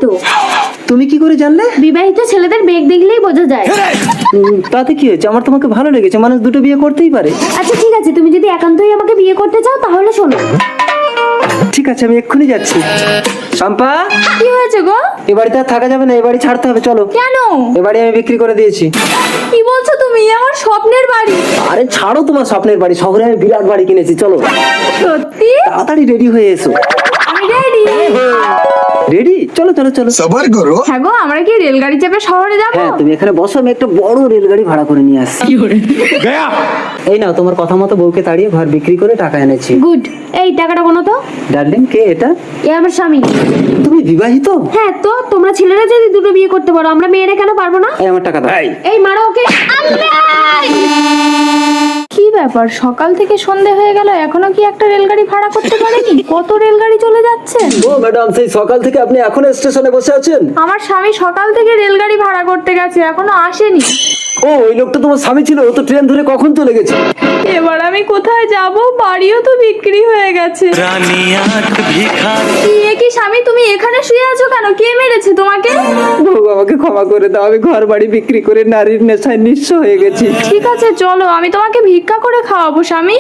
বিবাহিত। তুমি কি করে জানলে? বিবাহিত ছেলেদের বেগ দেখলেই বোঝা যায়। তাতে কি হয়েছে? আমার তোমাকে ভালো লেগেছে, মানুষ দুটো বিয়ে করতেই পারে। আচ্ছা ঠিক আছে, তুমি যদি একান্তই আমাকে বিয়ে করতে চাও তাহলে শোনো। ঠিক আছে, আমি এক্ষুনি যাচ্ছি। শম্পা, কি হয়েছে গো? এ বাড়িতে আর থাকা যাবে না, এ বাড়ি ছাড়তে হবে, চলো। কেন? এ বাড়ি আমি বিক্রি করে দিয়েছি। কি বলছো তুমি? আমার স্বপ্নের বাড়ি। আরে ছাড়ো তোমার স্বপ্নের বাড়ি, শহরে আমি বিরাট বাড়ি কিনেছি, চলো। সত্যি? তাড়াতাড়ি রেডি হয়ে এসো। আমি রেডি। রেডি? চলো চলো চলো। সবার করো। হ্যাঁ গো, আমরা কি রেলগাড়ি চেপে শহরে যাবো? হ্যাঁ, তুমি এখানে বসো, আমি একটা বড় রেলগাড়ি ভাড়া করে নিয়ে আসছি। এই নাও, তোমার কথা মতো বউকে তাড়িয়ে ঘর বিক্রি করে টাকা এনেছি। গুড। এই টাকাটা কোনো তো। ডার্লিং, কে এটা? এ আমার স্বামী। তুমি বিবাহিত? হ্যাঁ তো, তোমরা ছেলেরা যদি দুটো বিয়ে করতে পারো, আমরা মেয়েরা কেন পারবো না? এই আমার টাকা দাও। এই মারো ওকে। কি ব্যাপার, সকাল থেকে সন্ধে হয়ে গেল এখনো কি একটা রেলগাড়ি ভাড়া করতে পারেনি? কত রেলগাড়ি চলে যাচ্ছে। ও ম্যাডাম, সেই সকাল থেকে আপনি এখনো স্টেশনে বসে আছেন? আমার স্বামী সকাল থেকে রেলগাড়ি ভাড়া করতে গেছে, এখনো আসেনি। ও, ওই লোকটা তোমার স্বামী ছিল? ও তো ট্রেন ধরে কখন চলে গেছে। এবার আমি কোথায় যাব? বাড়িও তো বিক্রি হয়ে গেছে। কি স্বামী, তুমি এখানে শুয়ে আছো কেন? কে মেরেছে তোমাকে? বউ, আমাকে ক্ষমা করে দাও, আমি ঘর বাড়ি বিক্রি করে নারীর নেশায় নিঃস্ব হয়ে গেছি। ঠিক আছে চলো, আমি তোমাকে ভিক্ষা করে খাওয়াবো স্বামী।